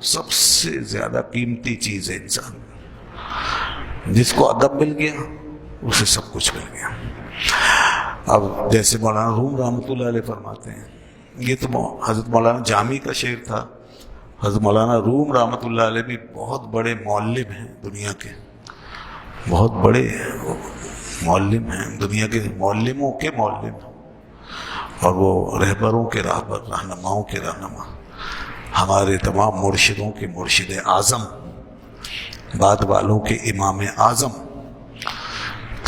سب سے زیادہ قیمتی چیز ہے انسان. جس کو ادب مل گیا اسے سب کچھ مل گیا. اب جیسے مولانا روم رحمۃ اللہ علیہ فرماتے ہیں, یہ تو حضرت مولانا جامی کا شعر تھا. حضرت مولانا روم رحمۃ اللہ علیہ بھی بہت بڑے معلم ہیں دنیا کے, بہت بڑے معلم ہیں دنیا کے, معلموں کے معلم, اور وہ رہبروں کے رہبر, رہنماؤں کے رہنما, ہمارے تمام مرشدوں کے مرشد اعظم, بعد والوں کے امام اعظم,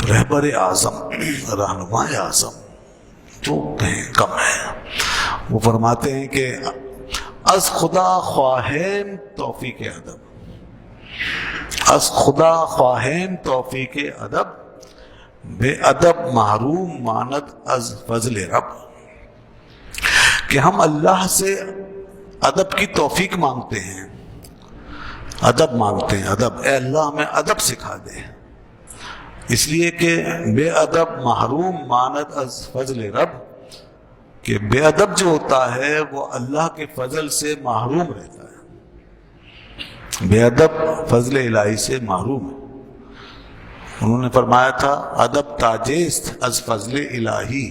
رہبر اعظم, رہنما اعظم, جو کہیں کم ہے. وہ فرماتے ہیں کہ از خدا خواہیم توفیق ادب, از خدا خواہیم توفیق ادب, بے ادب محروم ماند از فضل رب. کہ ہم اللہ سے ادب کی توفیق مانگتے ہیں, ادب مانگتے ہیں, ادب, اے اللہ ہمیں ادب سکھا دے, اس لیے کہ بے ادب محروم ماند از فضل رب, کہ بے ادب جو ہوتا ہے وہ اللہ کے فضل سے محروم رہتا ہے. بے ادب فضل الہی سے محروم ہے. انہوں نے فرمایا تھا ادب تاجست از فضل الہی,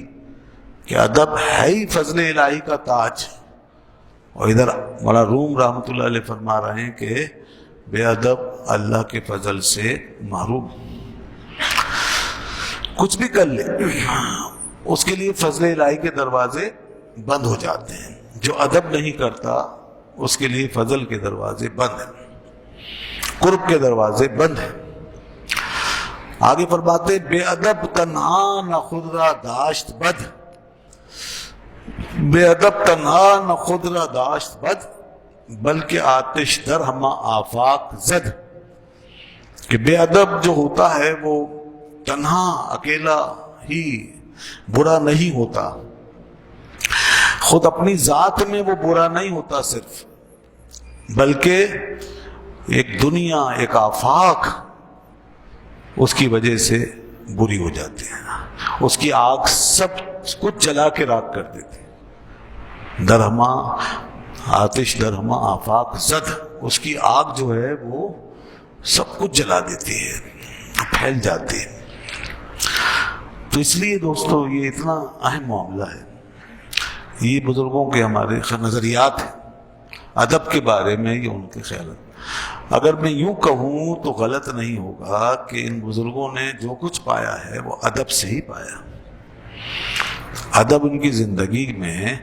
کہ ادب ہے ہی فضل الہی کا تاج. اور ادھر مولانا روم رحمۃ اللہ علیہ فرما رہے ہیں کہ بے ادب اللہ کے فضل سے محروم. کچھ بھی کر لے اس کے لیے فضل الہی کے دروازے بند ہو جاتے ہیں. جو ادب نہیں کرتا اس کے لیے فضل کے دروازے بند ہیں, قرب کے دروازے بند ہیں. آگے فرماتے بے ادب تنہا نہ خود را داشت بد, بے ادب تنہا نہ خود را داشت بد, بلکہ آتش در ہما آفاق زد. کہ بے ادب جو ہوتا ہے وہ تنہا اکیلا ہی برا نہیں ہوتا, خود اپنی ذات میں وہ برا نہیں ہوتا صرف, بلکہ ایک دنیا, ایک آفاق اس کی وجہ سے بری ہو جاتی ہے. اس کی آگ سب کچھ جلا کے راکھ کر دیتی. درہما آتش درہما آفاق زد, اس کی آگ جو ہے وہ سب کچھ جلا دیتی ہے, پھیل جاتی ہے. تو اس لیے دوستو یہ اتنا اہم معاملہ ہے. یہ بزرگوں کے ہمارے نظریات ہیں ادب کے بارے میں, یہ ان کے خیالات. اگر میں یوں کہوں تو غلط نہیں ہوگا کہ ان بزرگوں نے جو کچھ پایا ہے وہ ادب سے ہی پایا. ادب ان کی زندگی میں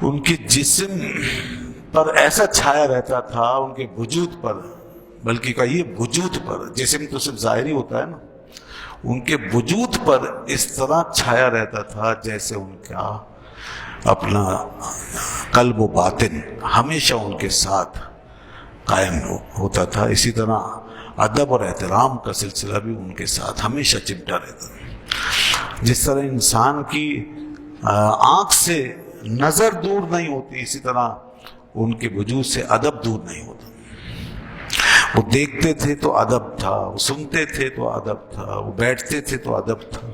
ان کے جسم پر ایسا چھایا رہتا تھا, ان کے وجود پر, بلکہ کہیے وجود پر, جسم تو صرف ظاہری ہوتا ہے نا, ان کے وجود پر اس طرح چھایا رہتا تھا جیسے ان کا اپنا قلب و باطن ہمیشہ ان کے ساتھ قائم ہوتا تھا. اسی طرح ادب اور احترام کا سلسلہ بھی ان کے ساتھ ہمیشہ چمٹا رہتا تھا. جس طرح انسان کی آنکھ سے نظر دور نہیں ہوتی, اسی طرح ان کے وجود سے ادب دور نہیں ہوتا. وہ دیکھتے تھے تو ادب تھا, وہ سنتے تھے تو ادب تھا, وہ بیٹھتے تھے تو ادب تھا,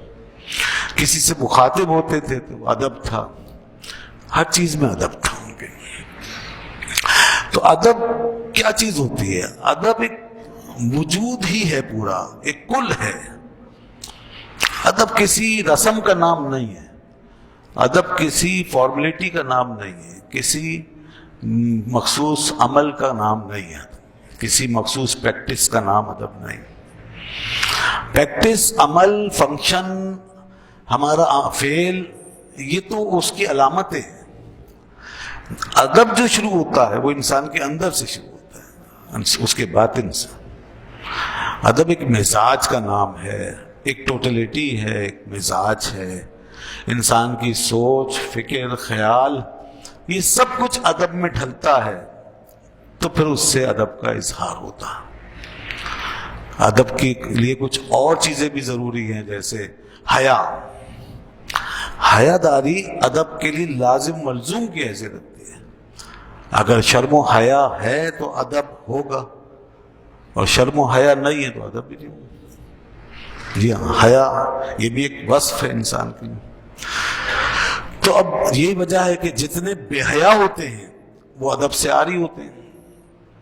کسی سے مخاطب ہوتے تھے تو ادب تھا, ہر چیز میں ادب تھا ان کے. تو ادب کیا چیز ہوتی ہے؟ ادب ایک وجود ہی ہے, پورا ایک کل ہے. ادب کسی رسم کا نام نہیں ہے, ادب کسی فارمیلٹی کا نام نہیں ہے, کسی مخصوص عمل کا نام نہیں ہے, کسی مخصوص پریکٹس کا نام ادب نہیں. پریکٹس, عمل, فنکشن, ہمارا فعل, یہ تو اس کی علامتیں ہیں. ادب جو شروع ہوتا ہے وہ انسان کے اندر سے شروع ہوتا ہے, اس کے باطن سے. ادب ایک مزاج کا نام ہے, ایک ٹوٹلٹی ہے, ایک مزاج ہے. انسان کی سوچ, فکر, خیال, یہ سب کچھ ادب میں ڈھلتا ہے تو پھر اس سے ادب کا اظہار ہوتا. ادب کے لیے کچھ اور چیزیں بھی ضروری ہیں, جیسے حیا. حیا داری ادب کے لیے لازم ملزوم کی حیثیت رکھتی ہے. اگر شرم و حیا ہے تو ادب ہوگا, اور شرم و حیا نہیں ہے تو ادب بھی نہیں ہوگا. جی ہاں, حیا یہ بھی ایک وصف ہے انسان کے لیے. تو اب یہی وجہ ہے کہ جتنے بے حیا ہوتے ہیں وہ ادب سے عاری ہوتے ہیں.